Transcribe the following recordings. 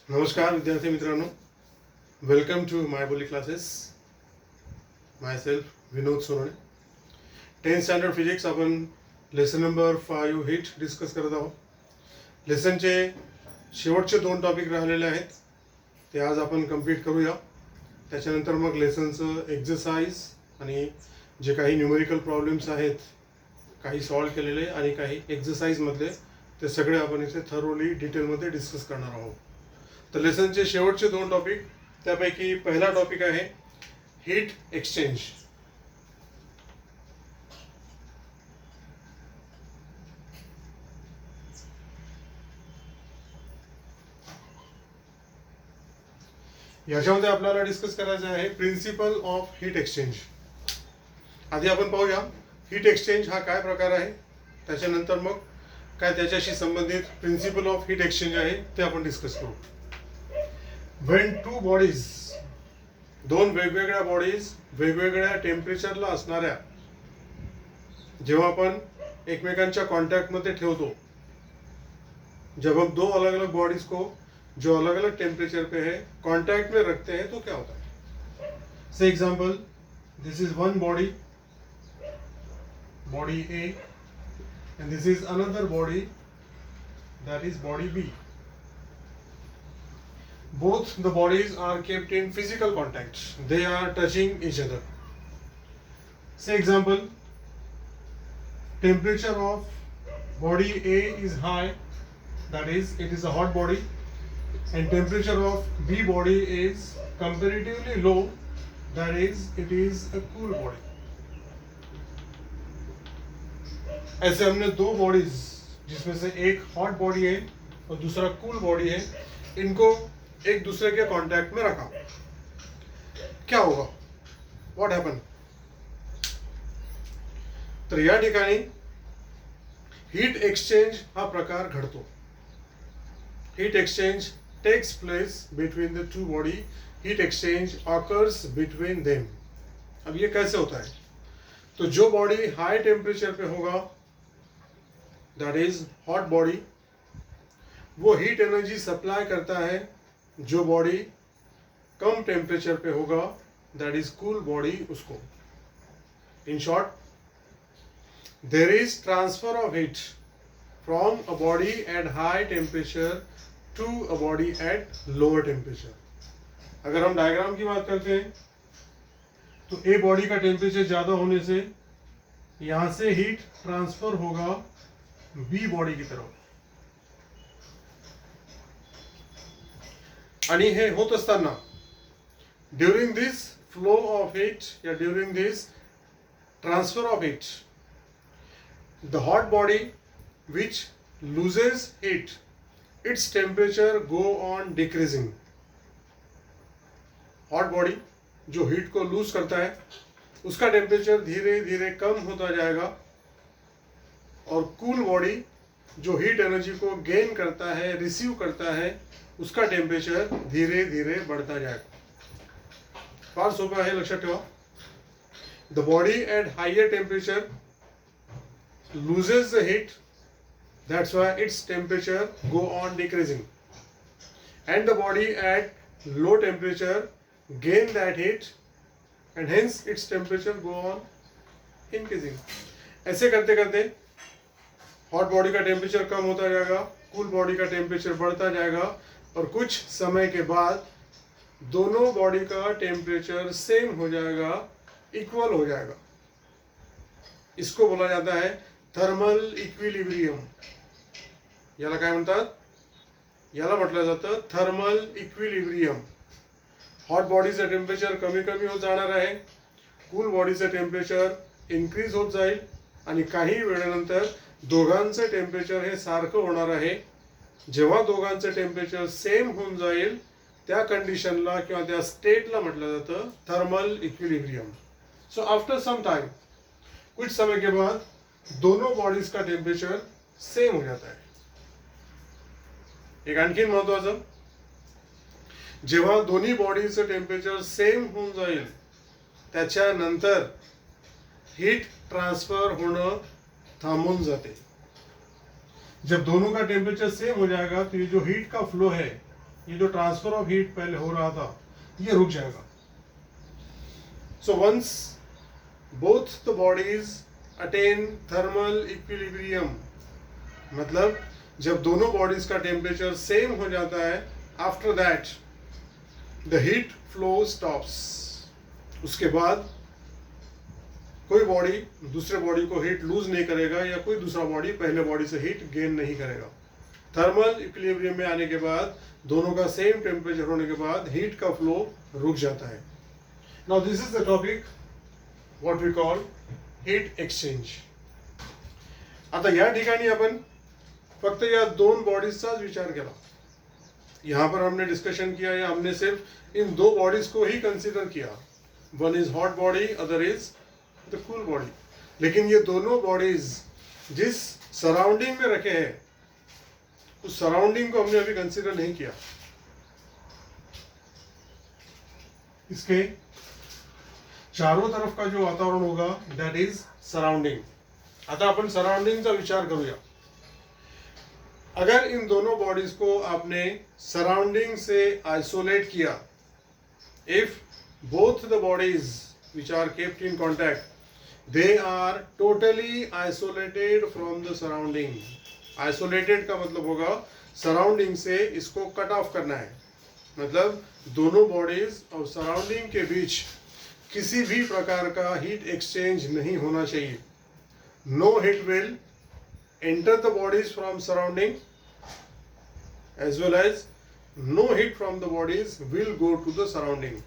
नमस्कार विद्यार्थी मित्रांनो, वेलकम टू माय बोली classes. My self Vinod Sonawane. 10th standard physics आपण लेसन नंबर 5 हिट डिस्कस करत आहोत. लेसनचे शेवटचे 2 टॉपिक राहिलेले आहेत, ते आज आपण कंप्लीट करूया. त्याच्यानंतर मग लेसनचं एक्झरसाइज आणि जे काही न्यूमेरिकल प्रॉब्लेम्स आहेत, काही सॉल्व केलेले आणि काही एक्झरसाइजमधले, ते सगळे आपण इथे थरोली डिटेलमध्ये डिस्कस करणार आहोत. तर लेसनचे शेवटचे 2 टॉपिक, त्यापैकी पहिला टॉपिक आहे हीट एक्सचेंज. याच्यामध्ये आपल्याला डिस्कस करायचं आहे प्रिन्सिपल ऑफ हीट एक्सचेंज. आधी आपण पाहूया हीट एक्सचेंज हा काय प्रकार आहे, त्याच्यानंतर मग काय त्याच्याशी संबंधित प्रिन्सिपल ऑफ हीट एक्सचेंज आहे ते आपण डिस्कस करू. When two bodies, दोन वेगवेगळ्या बॉडीज वेगवेगळ्या टेम्परेचरला असणाऱ्या जेव्हा आपण एकमेकांच्या कॉन्टॅक्टमध्ये ठेवतो, जब हम दो अलग अलग बॉडीज को जो अलग अलग टेम्परेचर पे है कॉन्टैक्ट में रखते हैं तो क्या होता है. Say example, this is one body, body A, and this is another body, that is body B. Both the bodies are kept in physical contact. They are touching each other. Say example, temperature of body A is high, that is it is a hot body, and temperature of B body is comparatively low, that is it is a cool body. ऐसे हमने दो bodies जिसमें से एक hot body है और दूसरा cool body है, इनको एक दूसरे के कांटेक्ट में रखा. क्या होगा, व्हाट हैपन. तर या ठिकाणी हीट एक्सचेंज हा प्रकार घडतो. Heat exchange takes place between the two body. Heat exchange occurs between them. अब ये कैसे होता है, तो जो बॉडी हाई टेम्परेचर पे होगा, दैट इज हॉट बॉडी, वो हीट एनर्जी सप्लाई करता है. जो बॉडी कम टेम्परेचर पे होगा, दैट इज कूल बॉडी, उसको. In short, there is transfer of heat from a body at high temperature to a body at lower temperature. अगर हम diagram की बात करते हैं तो ए बॉडी का टेम्परेचर ज्यादा होने से यहां से हीट ट्रांसफर होगा बी बॉडी की तरफ. आणि हे होत असताना during this flow of heat या during this transfer of heat, the hot body which loses heat, its temperature go on decreasing. Hot body जो हीट को लूज करता है, उसका टेम्परेचर धीरे धीरे कम होता जाएगा, और कूल बॉडी जो हीट एनर्जी को गेन करता है, रिसीव करता है, उसका टेम्परेचर धीरे धीरे बढ़ता जाएगा. फार सोपं आहे, लक्षात ठेवा. The body at higher temperature loses the heat, that's why its temperature go on decreasing, and the body at low temperature gain that heat, and hence its temperature go on increasing. ऐसे करते करते hot body का temperature कम होता जाएगा, cool body का temperature बढ़ता जाएगा, और कुछ समय के बाद दोनों बॉडी का टेम्परेचर सेम हो जाएगा, इक्वल हो जाएगा. इसको बोला जाता है थर्मल इक्विलिब्रियम. याला काय म्हणतात, याला म्हटलं जातं थर्मल इक्विलिब्रियम. हॉट बॉडीचं टेम्परेचर कमी कमी होत जाणार आहे, कूल बॉडीचं टेम्परेचर इन्क्रीज होत जाईल, आणि काही वेळानंतर दोघांचं टेम्परेचर हे सारखं होणार आहे. जेव्हा दोघांचं टेम्परेचर सेम होऊन जाईल, त्या कंडिशनला किंवा त्या स्टेटला म्हटलं जातं thermal equilibrium. So after some time, कुछ समय के बाद दोनों बॉडीज का टेम्परेचर सेम हो जाता है. एक आणखीन महत्वाचं, जेव्हा दोन्ही बॉडीचं टेम्परेचर सेम होऊन जाईल, त्याच्यानंतर हीट ट्रांसफर होणं थांबून जाते. जब दोनों का टेम्परेचर सेम हो जाएगा तो ये जो हीट का फ्लो है ये जो ट्रांसफर ऑफ हीट पहले हो रहा था ये रुक जाएगा. So once both the bodies attain thermal equilibrium, मतलब जब दोनों बॉडीज का टेम्परेचर सेम हो जाता है, after that the heat flow stops. उसके बाद कोई बॉडी दूसरे बॉडी को हीट लूज नहीं करेगा या कोई दूसरा बॉडी पहले बॉडी से हीट गेन नहीं करेगा. थर्मल इक्विलिब्रियम में आने के बाद दोनों का सेम टेम्परेचर होने के बाद हीट का फ्लो रुक जाता है. Now this is the topic what we call heat exchange. आता या ठिकाणी आपण फक्त या दोन बॉडीजचाच विचार केला. यहाँ पर हमने डिस्कशन किया या हमने सिर्फ इन दो बॉडीज को ही कंसिडर किया. One is hot body, other is the cool body. लेकिन ये दोनों बॉडीज जिस सराउंडिंग में रखे हैं उस सराउंडिंग को हमने अभी कंसिडर नहीं किया. इसके चारों तरफ का जो वातावरण होगा दैट इज सराउंडिंग. आता आपण सराउंडिंगचा विचार करूया. अगर इन दोनों बॉडीज को आपने सराउंडिंग से आइसोलेट किया, if both the bodies which are kept in contact, they are totally isolated from the surrounding. Isolated का मतलब होगा सराउंडिंग से इसको कट ऑफ करना है. मतलब दोनों बॉडीज और सराउंडिंग के बीच किसी भी प्रकार का हीट एक्सचेंज नहीं होना चाहिए. No heat will enter the bodies from surrounding as well as no heat from the bodies will go to the surrounding.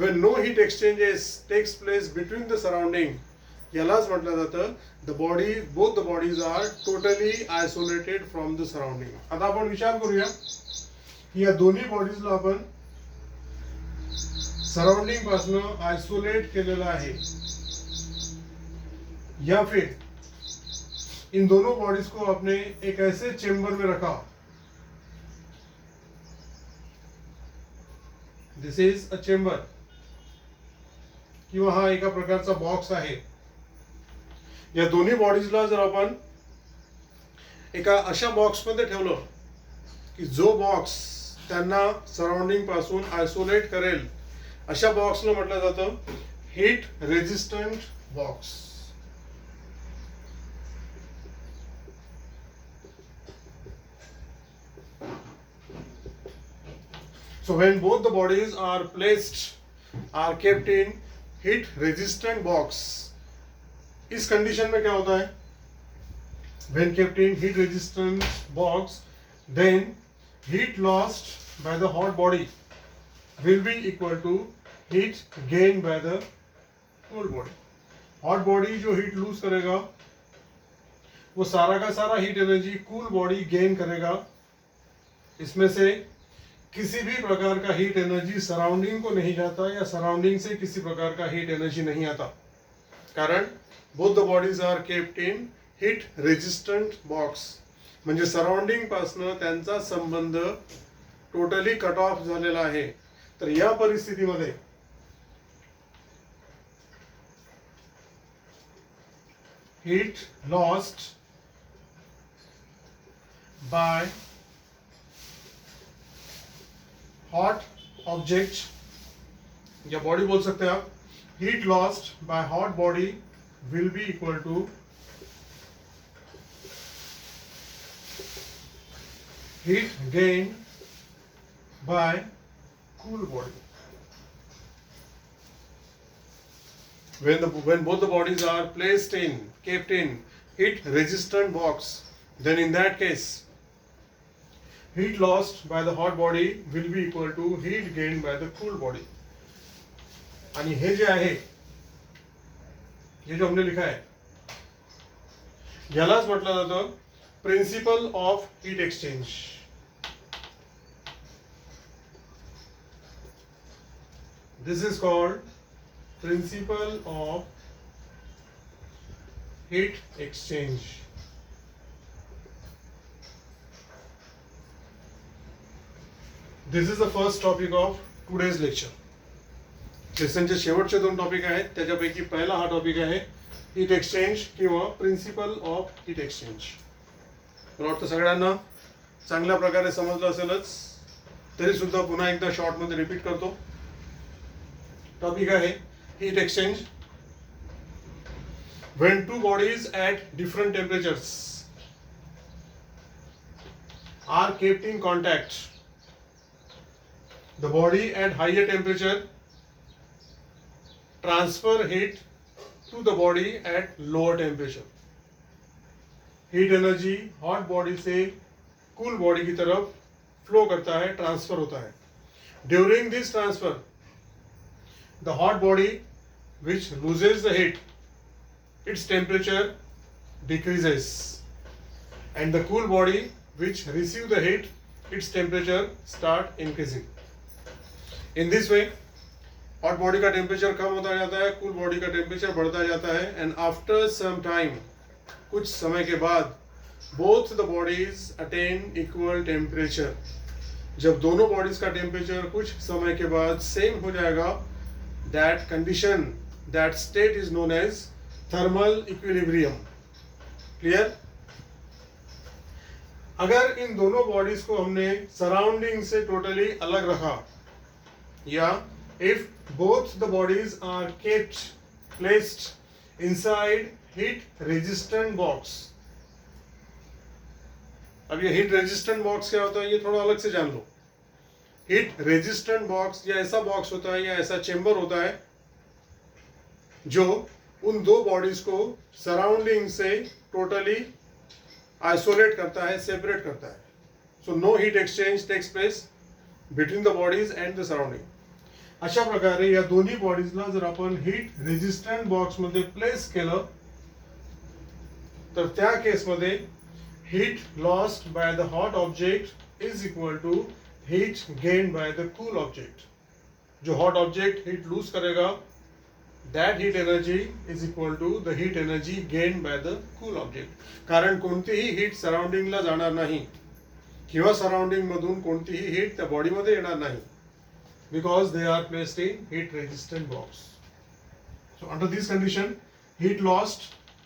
When no heat exchanges takes place between the surrounding, यालाच म्हटलं जातं the body, both the bodies are totally isolated from the surrounding. आता आपण विचार करूया की या दोन्ही बॉडीजला आपण सराउंडिंग पासून आयसोलेट केलेलं आहे, या फिर इन दोनों बॉडीज को आपने एक ऐसे चेंबर में रखा. दिस इज अ चेंबर, किंवा हा एका प्रकारचा बॉक्स आहे. या दोन्ही बॉडीजला जर आपण एका अशा बॉक्स मध्ये ठेवलं की जो बॉक्स त्यांना सराउंडिंग पासून आयसोलेट करेल, अशा बॉक्सला म्हटलं जातं heat resistant box. So when both the bodies are kept in heat resistant box, इस कंडीशन में क्या होता है? When kept in heat resistant box, then heat lost by the hot body will be equal to heat gained by the cold body. Hot body जो heat lose करेगा वो सारा का सारा heat energy cool body gain करेगा. इसमें से किसी भी प्रकार का हीट एनर्जी सराउंडिंग को नहीं जाता या सराउंडिंग से किसी प्रकार का हीट एनर्जी नहीं आता, कारण both the bodies are kept in heat resistant box. म्हणजे सराउंडिंग पासून त्यांचा संबंध टोटली कट ऑफ झालेला आहे. तर या परिस्थितीमध्ये heat lost by hot object या बॉडी बोल सकते हैं आप. Heat lost by hot body will be equal to heat gain by cool body. When both the bodies are kept in heat resistant box, then in that case heat lost by the hot body will be equal to heat gained by the cool body. आणि हे जे आहे, ये जो हमने लिखा है, यालाच म्हटलं जातं principle of heat exchange. This is called principle of heat exchange. This is the first topic of today's lecture. लेसनचे शेवटचे दोन टॉपिक आहेत, त्याच्यापैकी पहिला हा टॉपिक आहे हीट एक्सचेंज किंवा प्रिन्सिपल ऑफ हीट एक्सचेंज. मला वाटतं सगळ्यांना चांगल्या प्रकारे समजलं असेलच. तरी सुद्धा पुन्हा एकदा शॉर्टमध्ये रिपीट करतो. टॉपिक आहे heat exchange. When two bodies at different temperatures are kept in contact, the body at higher temperature transfer heat to the body at lower temperature. Heat energy hot body से cool body की तरफ flow करता है, transfer होता है. During this transfer the hot body which loses the heat, its temperature decreases, and the cool body which receive the heat, its temperature start increasing. In this way hot body का temperature कम होता जाता है, cool body का temperature बढ़ता जाता है, and after some time, कुछ समय के बाद, both the bodies attain equal temperature. जब दोनों bodies का temperature कुछ समय के बाद same हो जाएगा, that condition, that state is known as thermal equilibrium. Clear? अगर इन दोनों बॉडीज को हमने सराउंडिंग से टोटली अलग रखा, या if both the bodies are kept placed inside heat resistant box. अब ये हीट रेजिस्टेंट बॉक्स क्या होता है, ये थोड़ा अलग से जान लो. हीट रेजिस्टेंट बॉक्स या ऐसा बॉक्स होता है या ऐसा चेंबर होता है जो उन दो बॉडीज को सराउंडिंग से टोटली आइसोलेट करता है, सेपरेट करता है. So no heat exchange takes place between the bodies and the surrounding. अशा प्रकारे या दोन्ही बॉडीजला जर आपण हीट रेजिस्टंट बॉक्स मध्ये प्लेस केलं तर त्या केसमध्ये heat lost by the hot object is equal to heat gained by the cool object. जो हॉट ऑब्जेक्ट हीट लूज करेगा, that heat energy is equal to the heat energy gained by the cool object. कारण कोणतीही heat सराउंडिंगला जाणार नाही किंवा surrounding मधून कोणतीही heat त्या बॉडीमध्ये येणार नाही, because they are placed in heat resistant box. So under this condition, heat lost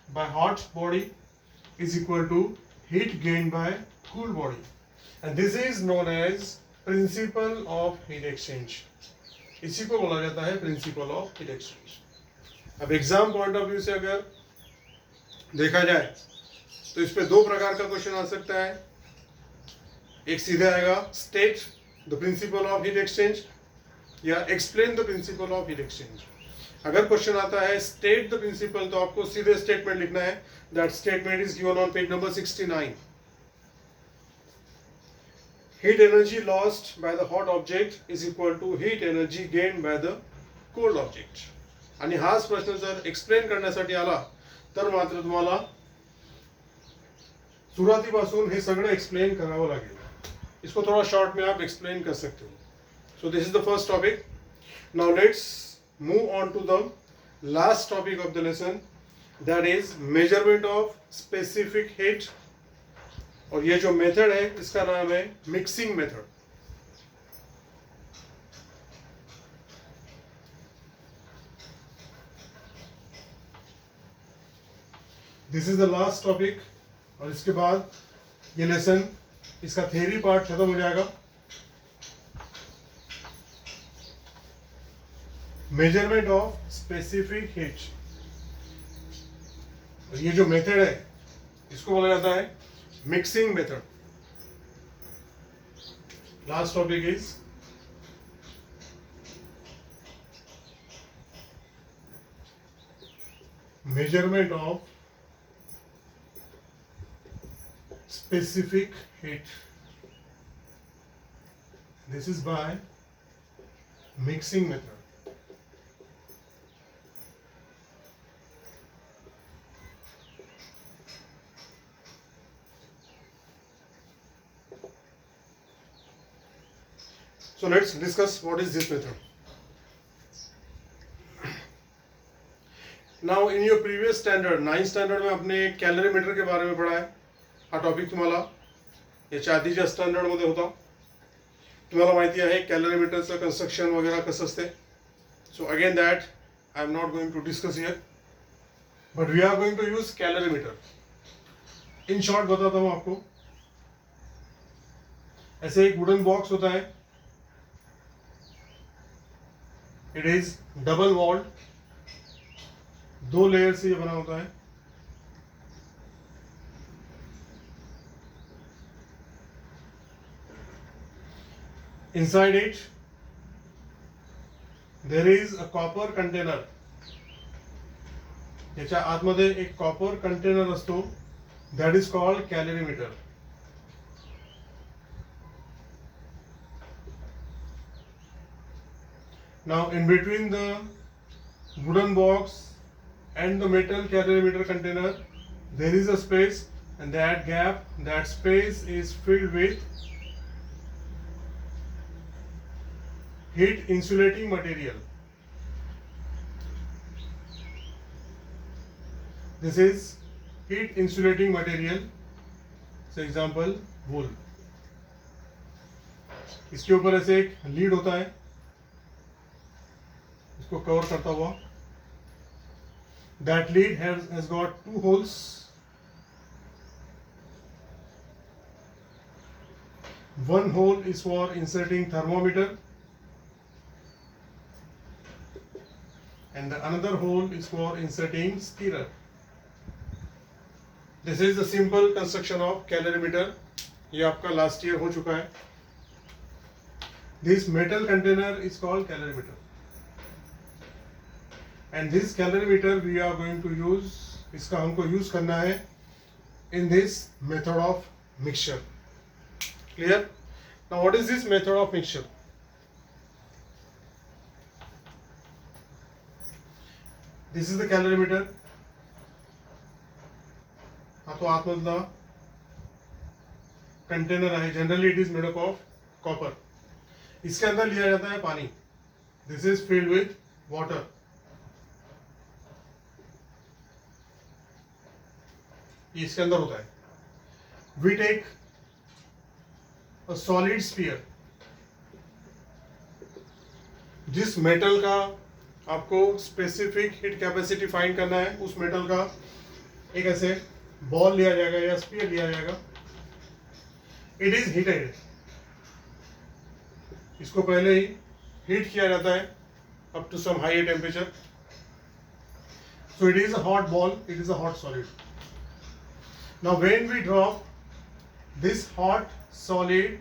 by hot body is equal to heat gained by cool body, and this is known as principle of heat exchange. इसी को बोला जाता है principal of heat exchange. अब exam point of view से अगर देखा जाए तो इस पे दो प्रकार का क्वेश्चन आ सकता है. एक सीधे आएगा state the principle of heat exchange या explain the principle of heat exchange. अगर क्वेश्चन आता है स्टेट द प्रिंसिपल तो आपको सीधे स्टेटमेंट लिखना है. That statement is given on page number 69. Heat energy lost by the hot object is equal to heat energy gained by the cold object. आणि हाच प्रश्न जर एक्सप्लेन करण्यासाठी आला तर मात्र तुम्हाला सुरुवातीपासून हे सगळं एक्सप्लेन करावं लागेल. इसको थोड़ा शॉर्ट में आप एक्सप्लेन कर सकते हो. So this is the first topic. Now let's move on to the last topic of the lesson, that is measurement of specific heat. और ये जो मेथड है इसका नाम है mixing method. This is the last topic. और इसके बाद ये लेसन, इसका थ्योरी पार्ट खत्म हो जाएगा. Measurement of specific heat. और ये जो मेथड है इसको बोला जाता है mixing method. Last topic is measurement of specific heat. This is by mixing method. So let's discuss what is this method. Now in your previous standard, 9th standard में आपने कॅलरीमीटर के बारे में पढ़ा है. हा टॉपिक तुम्हाला याच्या आधीच्या स्टँडर्ड मध्ये होता. तुम्हाला माहिती आहे कॅलरीमीटरचं कन्स्ट्रक्शन वगैरह कसं असते. So again that I am not going to discuss here, but we are going to use calorimeter. In short बताता हूँ आपको. ऐसे एक वुडन बॉक्स होता है it is double walled, 2 layer से ये बना होता है. Inside it there is a copper container. याच्या आतमध्ये एक कॉपर कंटेनर असतो, that is called calorimeter. Now in between the wooden box and the metal calorimeter container there is a space, and that space is filled with heat insulating material. This is heat insulating material. For example, wool. इसके ऊपर ऐसे एक lead होता है, इसको cover करता हुआ. That lead has got 2 holes. One hole is for inserting thermometer, and the another hole is for inserting stirrer. This is the simple construction of calorimeter. ये आपका last year हो चुका है. This metal container is called calorimeter, and this calorimeter we are going to use. इसका हमको use करना है in this method of mixture. Clear? Now what is this method of mixture? This is the calorimeter. हा तो आतमधला container आहे. Generally it is made up of copper. इसके अंदर लिया जाता है पानी. This is filled with water. ये इसके अंदर होता है. We take a solid sphere. जिस मेटल का आपको स्पेसिफिक हीट कैपेसिटी फाइंड करना है, उस मेटल का एक ऐसे बॉल लिया जाएगा या स्फीयर लिया जाएगा. It is heated. इसको पहले ही हीट किया जाता है up to some high temperature. So it is a hot ball, it is a hot solid. Now when we drop this hot solid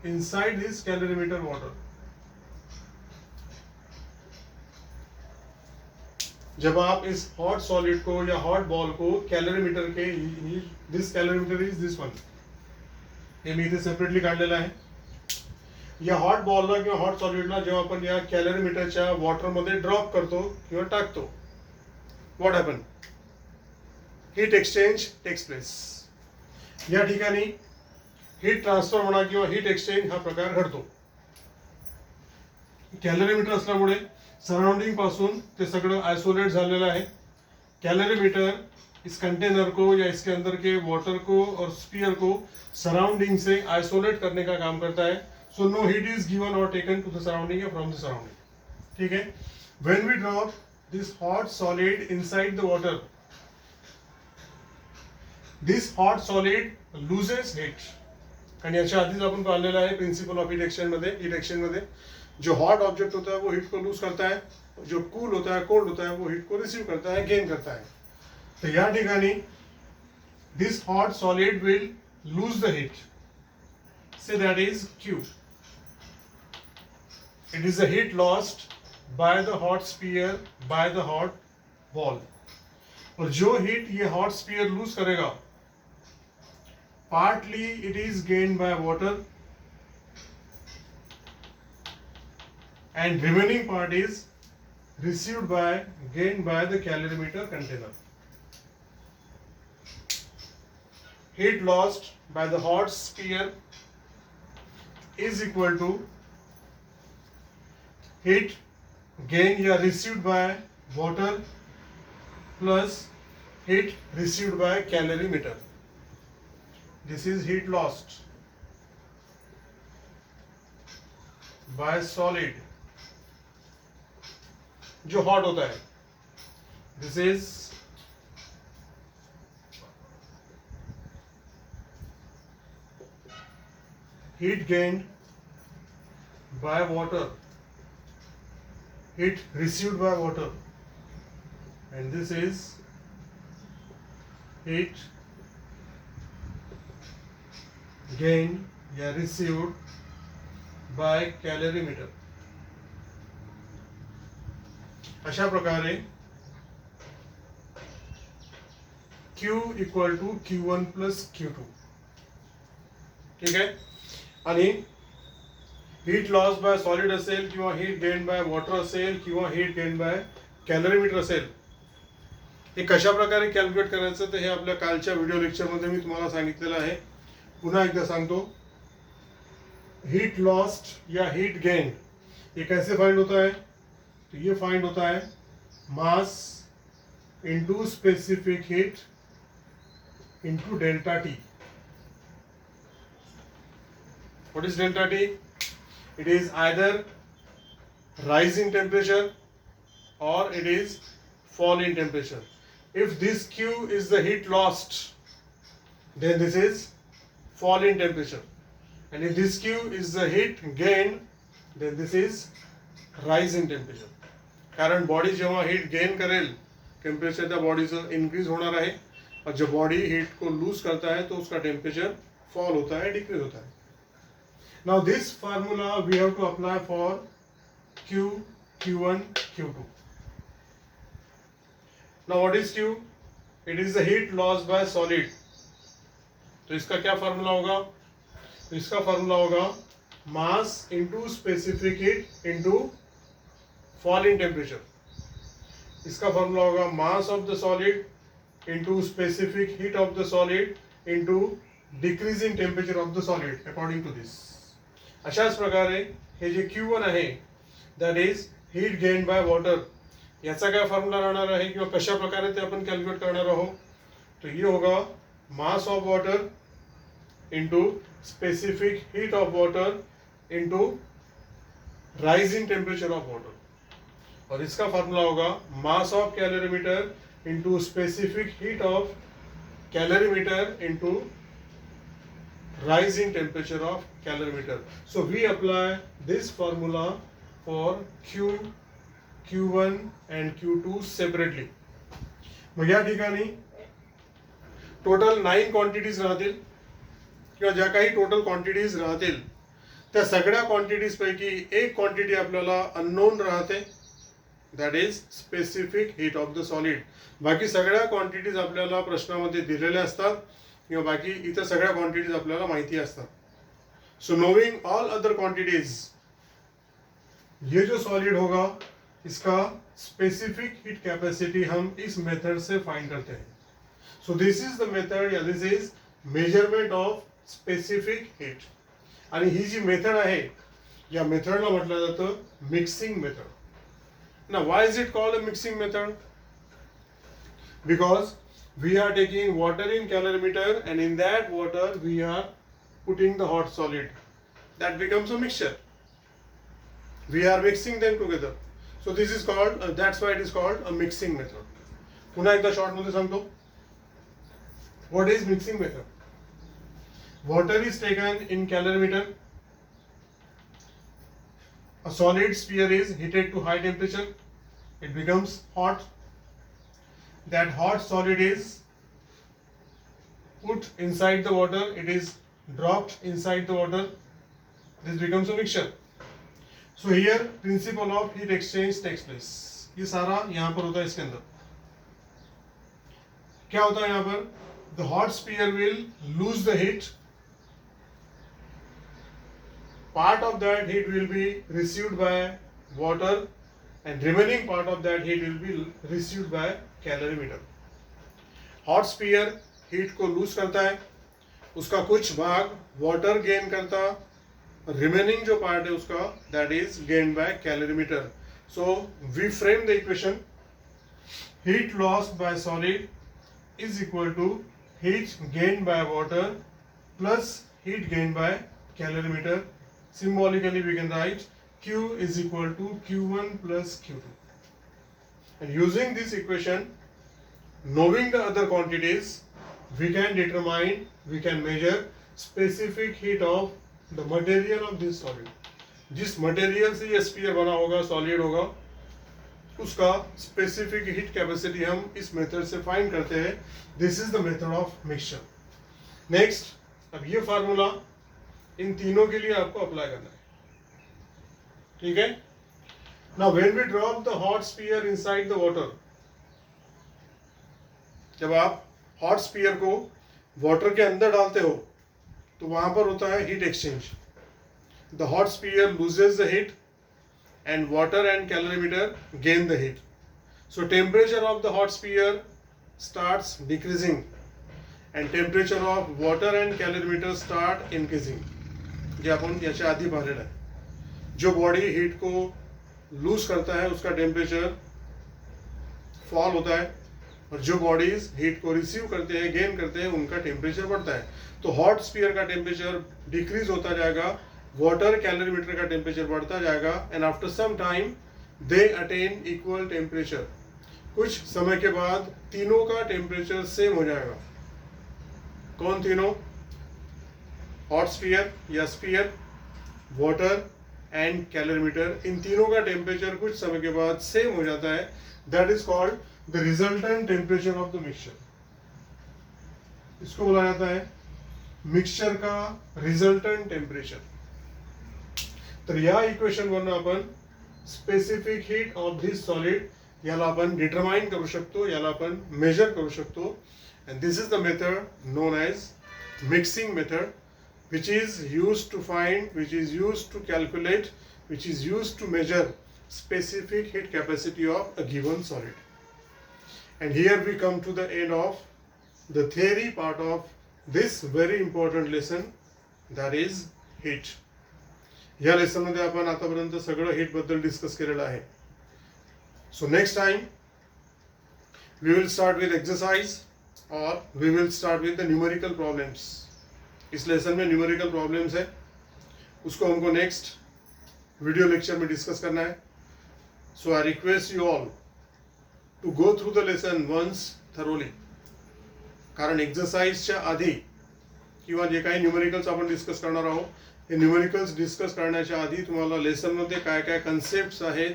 inside this calorimeter water, जब आप इस hot solid को या हॉट बॉल को calorimeter के, this calorimeter is this one, हे मी इथे सेपरेटली काढलेला आहे. या हॉट बॉलला किंवा हॉट सॉलिडला जेव्हा आपण या कॅलोरीमीटरच्या वॉटरमध्ये ड्रॉप करतो किंवा टाकतो, what happen? Heat exchange takes place. या ठिकाणी हीट ट्रान्सफर म्हणा किंवा हीट एक्सचेंज हा प्रकार घडतो. कॅलोरीमीटर असल्यामुळे सराउंडिंग पासून ते सगळं आइसोलेट झालेलं आहे. कैलोरीमीटर इस कंटेनर को या इसके अंदर के वाटर को और स्फीयर को सराउंडिंग से आइसोलेट करने का काम करता है. So no heat is given और टेकन टू द सराउंडिंग या फ्रॉम द सराउंडिंग. ठीक है. When we drop this hot solid inside the water, this hot solid loses heat. आणि याच्या आधीच आपण पाहिलेलं आहे प्रिन्सिपल ऑफ हीट एक्सचेंज मध्ये जो हॉट ऑब्जेक्ट होता है वो हीट को लूज करता है, जो कूल होता है, कोल्ड होता है, वो हीट को रिसीव करता है, गेन करता है. तो या ठिकाणी this hot solid will lose the heat. Say that is Q. It is the heat lost by the hot sphere bye the hot ball. और जो हीट ये हॉट स्फीयर लूज करेगा, partly it is gained by water and remaining part is gained by the calorimeter container. Heat lost by the hot sphere is equal to heat gained या received by water plus heat received by calorimeter. This is heat lost by solid जो hot होता है. This is heat gained by water heat received by water, and this is heat gained या received by calorimeter. अशा प्रकारे Q equal to Q1 plus Q2. ठीक आहे. आणि heat loss by solid असेल किंवा हीट गेन बाय वॉटर असेल किंवा हीट गेन बाय कॅलरीमीटर असेल, हे कशा प्रकारे कॅल्क्युलेट करायचं ते हे आपल्या कालच्या व्हिडिओ लेक्चरमध्ये मी तुम्हाला सांगितलेलं आहे. पुन्हा एकदा सांगतो. हीट लॉस्ट या हीट गेन ये कैसे फाइंड होता है? तो ये फाइंड होता है मास into specific heat into delta T. What is delta T? It is either rise in temperature or it is fall in temperature. If this Q is the heat lost, then this is fall in temperature. And if this Q is the heat gained, then this is rise in temperature. कारण body जेव्हा heat gain करेल, temperature त्या बॉडीचं increase होणार आहे, और जब body heat को lose करता है तो उसका टेम्परेचर फॉल होता है, डिक्रीज होता है. Now this formula we have to apply for Q, Q1, Q2. Now what is Q? It is the heat loss by solid. तो इसका क्या फार्मूला होगा? तो इसका फार्मूला होगा mass into specific heat into fall in temperature. इसका formula होगा mass of the solid into specific heat of the solid into decreasing temperature of the solid according to this. अशाच प्रकारे हे जे Q1 आहे that is heat gained by water, याचा काय formula राहणार आहे किंवा कशा प्रकारे ते आपण कॅल्क्युलेट करणार आहोत? तो ये होगा mass of water into specific heat of water into rising temperature of water. और इसका फॉर्मूला होगा mass of calorimeter into specific heat of calorimeter into rising temperature of calorimeter. So we apply this formula for Q, Q1 and Q2 separately. मग या ठिकाणी total 9 quantities राहतील किंवा ज्या काही total quantities राहतील त्या सगळ्या क्वांटिटीज पैकी एक क्वांटिटी आपल्याला अननोन राहते, that is specific heat of the solid. बाकी सगळ्या क्वांटिटीज आपल्याला प्रश्नामध्ये दिलेल्या असतात किंवा बाकी इतर सगळ्या क्वांटिटीज आपल्याला माहिती असतात. सो नोइंग ऑल अदर क्वांटिटीज, ये जो सॉलिड होगा इसका स्पेसिफिक हीट कैपेसिटी हम इस मेथड से फाइंड करते हैं. So this is the method या this is measurement of specific heat. आणि ही जी मेथड आहे या मेथडला म्हटलं जातं mixing method. Now why is it called a mixing method? Because we are taking water in calorimeter and in that water we are putting the hot solid. That becomes a mixture. We are mixing them together. So this is called, that's why it is called a mixing method. पुन्हा एकदा short मध्ये सांगतो. What is mixing method? Water is taken in calorimeter. A solid sphere is heated to high temperature. It becomes hot. That hot solid is put inside the water. It is dropped inside the water. This becomes a mixture. So here principle of heat exchange takes place. ये सारा यहाँ पर होता है इसके अंदर. क्या होता है यहाँ पर? The hot sphere will lose the heat. Part of that heat will be received by water and remaining part of that heat will be received by calorimeter. Hot sphere heat को lose करता है, उसका कुछ भाग water gain करता, remaining जो part है उसका that is gained by calorimeter. So we frame the equation heat lost by solid is equal to heat gained by water plus heat gained by calorimeter. Symbolically we can write Q is equal to Q1 plus Q2. And using this equation, knowing the other quantities, we can determine, we can measure specific heat of the material of this solid. जिस material से ये sphere बना होगा, solid होगा, उसका specific heat capacity हम इस method से फाइंड करते हैं. This is the method of mixture. Next, अब ये फार्मूला इन तीनों के लिए आपको अप्लाई करना है. ठीक है. Now when we drop the hot sphere inside the water, जब आप हॉट स्पीयर को वाटर के अंदर डालते हो तो वहां पर होता है heat exchange. The hot sphere loses the heat and water and calorimeter gain the heat. So temperature of the hot sphere starts decreasing and temperature of water and calorimeter start increasing. जे आपण याच्या आधी पाहिलेलं आहे. जो body heat को lose करता है उसका टेम्परेचर फॉल होता है और जो बॉडीज हीट को रिसीव करते हैं, गेन करते हैं, उनका टेम्परेचर बढ़ता है. तो हॉट स्पीयर का टेम्परेचर डिक्रीज होता जाएगा, वाटर कैलोरीमीटर का टेम्परेचर बढ़ता जाएगा and after some time they attain equal temperature. कुछ समय के बाद तीनों का टेम्परेचर सेम हो जाएगा. कौन तीनों? हॉट स्पीयर या स्पीयर, वाटर एंड कैलोरीमीटर. इन तीनों का टेम्परेचर कुछ समय के बाद सेम हो जाता है. That is called the resultant temperature of the mixture. इसको बोला जाता है मिक्सचर का रिजल्टंट टेम्परेचर. तर या इक्वेशन वरून आपण specific heat of this solid याला आपण डिटरमाइन करू शकतो, याला आपण मेजर करू शकतो. And this is the method known as mixing method, which is used to find, which is used to calculate, which is used to measure specific heat capacity of a given solid. And here we come to the end of the theory part of this very important lesson, that is heat. या lesson मध्ये आपण आतापर्यंत सगळं heat बद्दल discuss केलेलं आहे. So next time we will start with exercise और we will start with the numerical problems. इस लेसन में न्यूमेरिकल प्रॉब्लम्स है, उसको हमको नेक्स्ट वीडियो लेक्चर में डिस्कस करना है. So I request you all to go through the lesson once thoroughly. कारण एक्सरसाइजच्या आधी किंवा जे काही न्यूमेरिकल्स आपण डिस्कस करणार आहोत, हे न्यूमेरिकल्स डिस्कस करण्याच्या आधी तुम्हाला लेसनमध्ये काय काय कन्सेप्ट्स आहेत,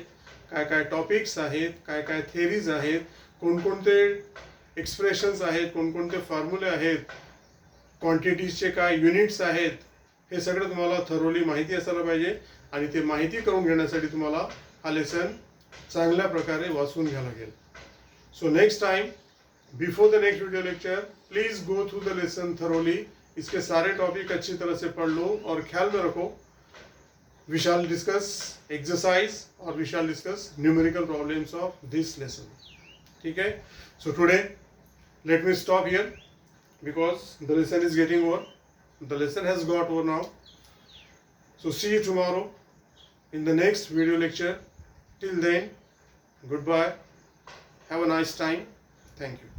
काय काय टॉपिक्स आहेत, काय काय थेरीज आहेत, कोणकोणते एक्सप्रेशन्स आहेत, कोणकोणते फॉर्म्युले आहेत, क्वांटिटीजचे काय युनिट्स आहेत, हे सगळं तुम्हाला थरोली माहिती असायला पाहिजे. आणि ते माहिती करून घेण्यासाठी तुम्हाला हा लेसन चांगल्या प्रकारे वाचून घ्यायला लागेल. सो next time before the next video lecture please go through the lesson thoroughly. इसके सारे टॉपिक अच्छी तरह से पढ़ लो और ख्याल में रखो. वी शैल डिस्कस एक्सरसाइज और we shall discuss numerical problems of this lesson. ठीक है. So today let me stop here because the lesson is getting over. The lesson has got over now. So see you tomorrow in the next video lecture. Till then, goodbye. Have a nice time. Thank you.